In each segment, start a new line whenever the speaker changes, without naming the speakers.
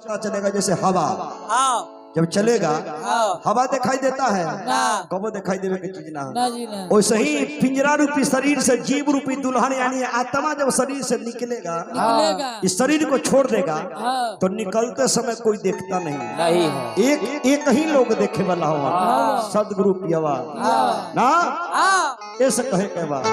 चलेगा जैसे हवा जब चलेगा हवा दिखाई देता है कबो दिखाई देवे की चीज ना वैसे ही पिंजरा रूपी शरीर से जीव रूपी दुल्हन यानी आत्मा जब शरीर से निकलेगा इस शरीर को छोड़ देगा तो निकलते समय कोई देखता नहीं एक ही लोग देखे वाला होगा सदगुरु पियवा ना ऐसे कहे के बाद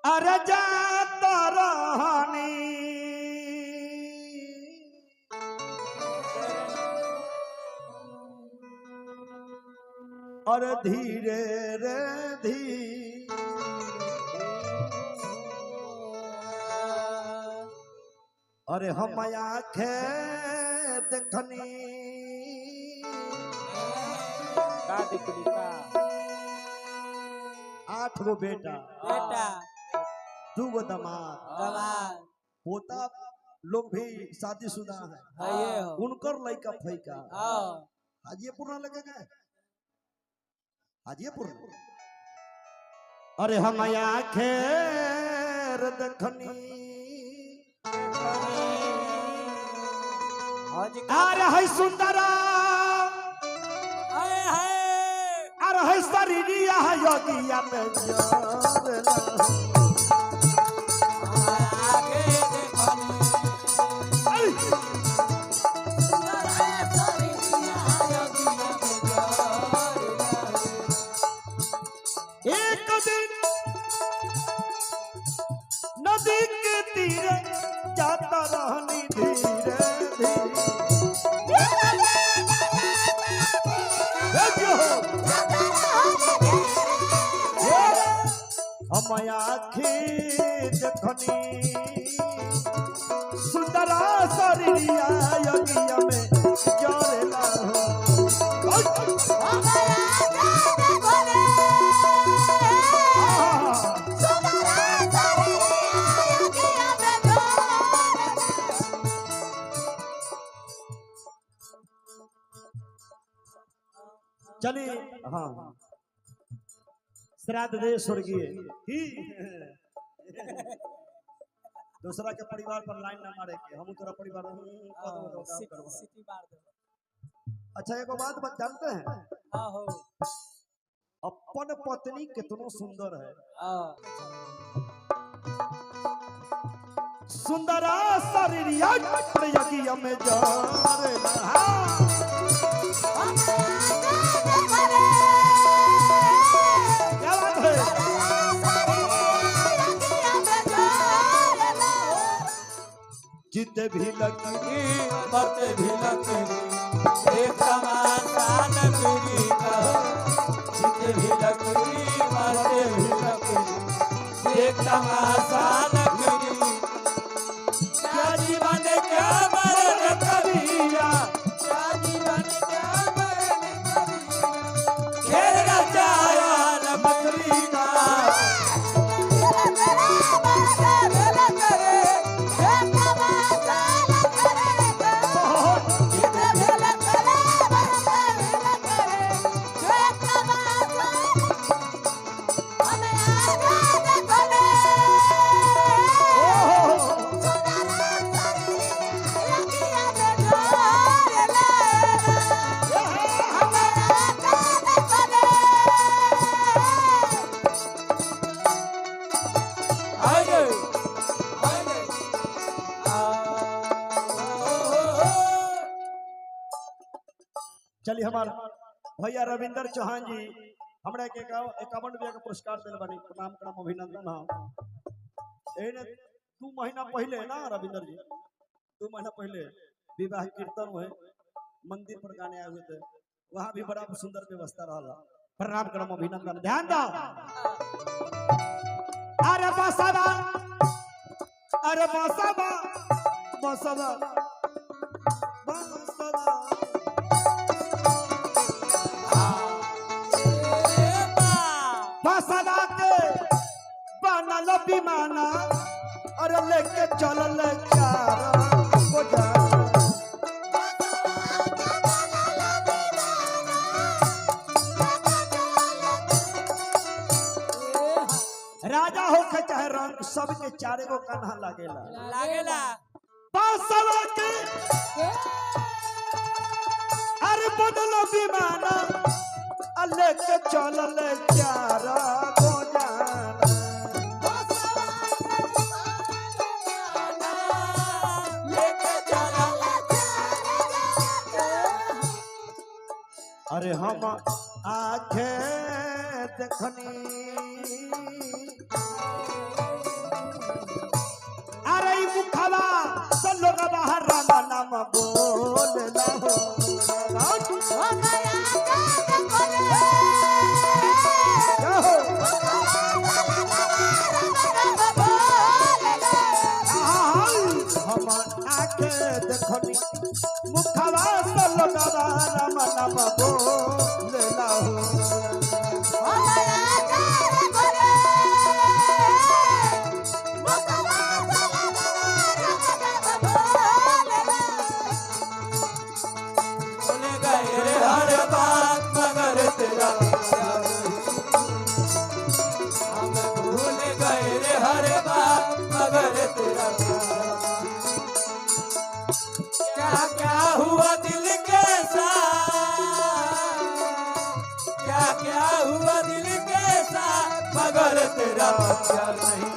अरे जाता रहनी अरे धीरे रे धीरे अरे हम आँखें देखनी आठ गो बेटा दू गो दामाद पोता लोग भी शादीशुदा है उनकर लड़का फैका हाजीपुर ना लगेगा हाजीपुर अरे हम आँखें देखनी अरे है सुंदरा अरे है शरीरिया है योगिया में एक दिन नदी के तीरे जाता रहनी धीरे हम आँखी देखनी सुंदरा शरीरिया योगिया में जोरेला चलिए हाँ श्राद्ध दे स्वर्गीय दूसरा के परिवार पर लाइन ना मारे के हम तोरा परिवार अच्छा एक बात जानते हैं अपन पत्नी कितनो सुंदर है सुंदरा शरीरिया यज्ञ में जीते भी लगी मरते भी लगी एक तमाशा नगरी का जीते भी लगी मरते भी लगी एक तमाशा नगरी क्या जीवन क्या मरण कबिया क्या जीवन क्या मरण कबिया खेल रचाया न बकरी का चलिए हमारा भैया रविंदर चौहान जी हमरा के 51 रुपया का पुरस्कार दिल बनी प्रणाम करम अभिनंदन है 2 महीना पहले ना रविंदर जी 2 महीना पहले विवाह कीर्तन हुए मंदिर पर गाने आए हुए थे वहां भी बड़ा सुंदर व्यवस्था रहा प्रणाम करम अभिनंदन ध्यान दो अरे बसवा अरे बसवा बसवा बसवा बदल विमाना और लेके चलल चार बोझा राजा होके चाहे रंग सबके चारे को कन्हा लागेला पासवा के अरे बदल विमाना लेके चलल चार बोझा अरे हम आखे देखनी अरे मुखवा तो लोग बाहर राम नाम बोल हम आखे देखनी मुखवा तो लोग बाहर राम नाम बोल
क्या हुआ दिल के साथ क्या हुआ दिल के साथ मगर तेरा प्यार नहीं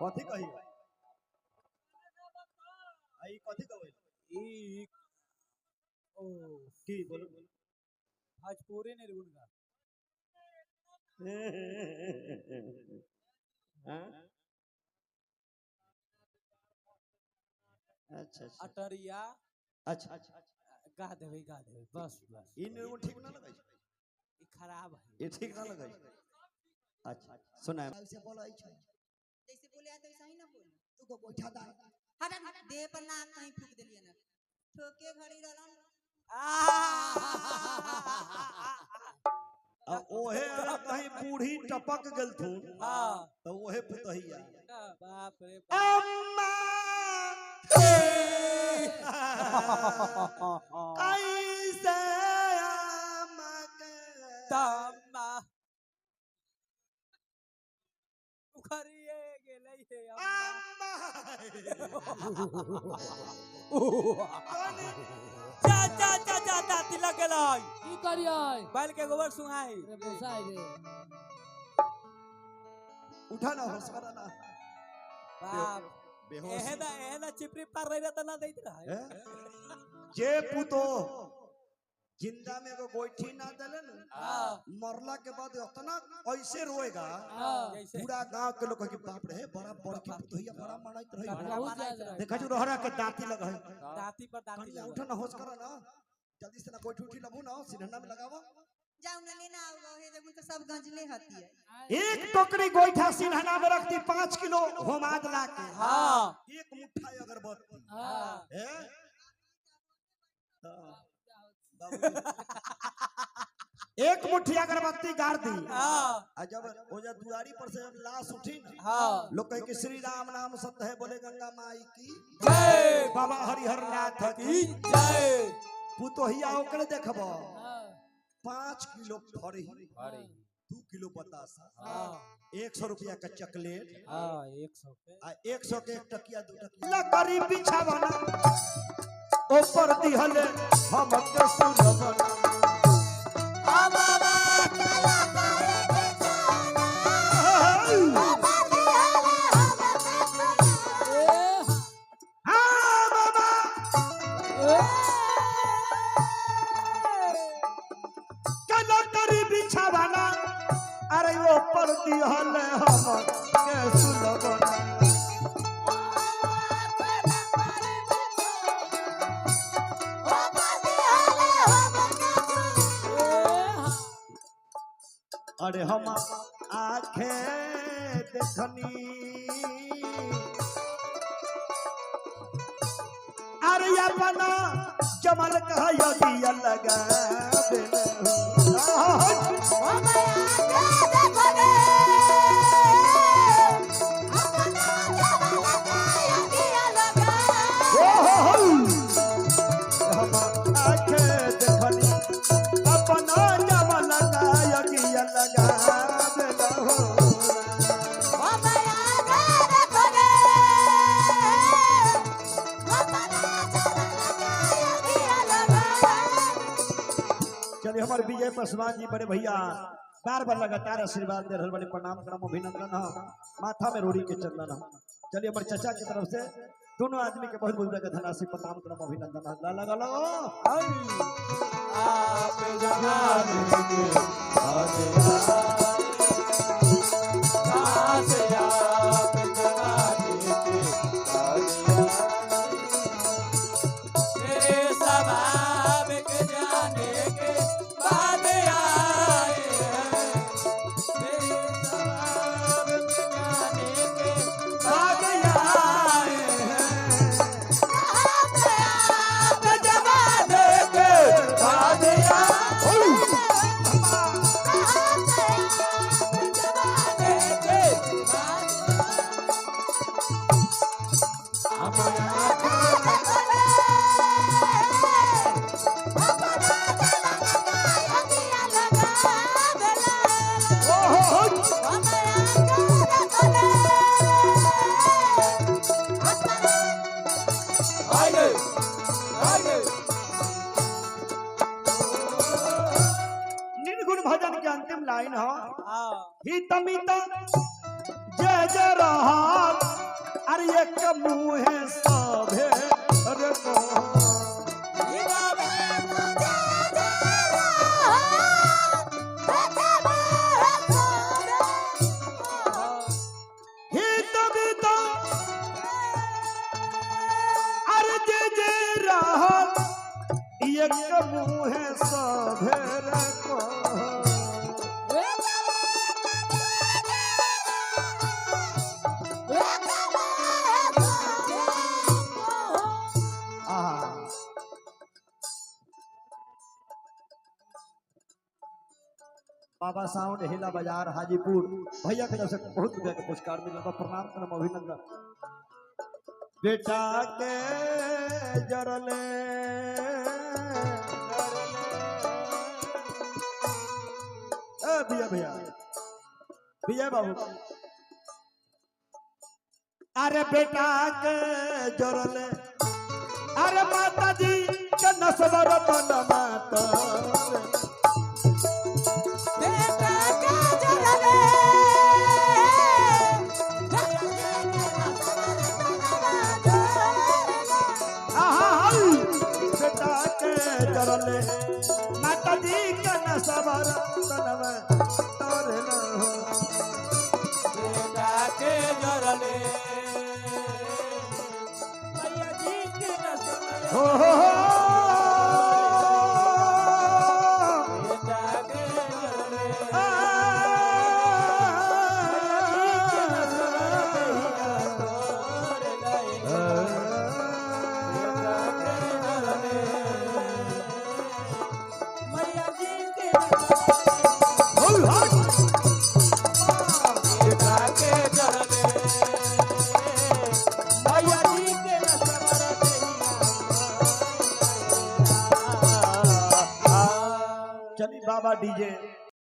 कथी कही आई कथी कहै ई ओ की बोलो
आज पूरे नहीं रुकूंगा
हां अच्छा
अटरिया
अच्छा
गा देबे बस
ई निर्गुण ठीक ना लगै
ई खराब है
ये ठीक ना लगै अच्छा सुना से बोलै छै
जैसे बोले तो ऐसा ही ना बोल तू को गोइठा दा हट दे पर ना कहीं फूक देलिए ना ठोके घड़ी रहलन
ओहे अगर कहीं बूढ़ी टपक गेलथुन
हां
तो ओहे पुतहिया
बाप रे
अम्मा कैसे अम्मा के
तम्मा उखरिए गेलै हे अम्मा जा दाती लग गेलै
की करियै
बैल के गोबर सुहाई
रे बसाई रे
उठा ना होश करा ना
बाप
बेहोश
एहेना चिपरी पार रही त ना दैत रहे
जे पुतो जिंदा में एगो गोइठी ना देले न मरला के बाद इतना ऐसे रोएगा पूरा गांव के लोग के बाप रे बड़ा बड़ के पुतहिया बड़ा मानत रही देखा जो रहरा के दांती लग है
दांती पर दांती
उठ ना होश करा ना जल्दी से ना गोइठी उठी लबू ना सिरहना में लगावो
जाऊ ना लेना आओ हे देखो तो सब गंजले हती है
एक टोकरी गोइठा सिरहना में रखती 5 किलो होमाद ला के
हां
एक मुट्ठा अगरबत्ती
हां
हैं एक मुट्ठी अगरबत्ती गाड़ दी
हां
जब हो जा दुआरी पर से लाश उठी
हां
लोग कहे कि श्री राम नाम सत्य है बोले गंगा माई की
जय
बाबा हरिहर नाथ की
जय
पुतोहिया ओकरे देखबो 5 किलो फरही 2 किलो बतासा 100 रुपया का चॉकलेट
100
के 100 के एक टकिया 2 टकिया लकड़ी बिछावना ऊपर दिहले हम के सुरबना आ बाबा अरे हम आंखें देखनी अरे अपना जमल कहा दिया लगा हमारे विजय पासवान जी बड़े भैया बार बार लगातार आशीर्वाद दे रहे बड़े प्रणाम करम अभिनंदन माथा में रोड़ी के चंदन। चलिए हमारे चाचा की तरफ से दोनों आदमी के बहुत बहुत धनासी प्रणाम करम अभिनंदन लगा लो
आप जहान के
निर्गुण भजन के अंतिम लाइन हो हितमिता जय जय रहा अरे एक मुँह सभे अरे को हितमिता अरे जय जय रहा एक मुँह सभे को बाबा साउंड हिला बाजार हाजीपुर भैया के तरफ से बहुत रुपया के पुरस्कार मिला प्रणाम करम अभिनंदन। बेटा के जरले भैया भैया भैया बाबू अरे बेटा के जरले अरे माता जी के नसबर बन माता माता जी का नसबर तनव तोरे न हो
बेटा के जरले मैया जी के नसबर
हो
बेटा के जरले
चली बाबा डीजे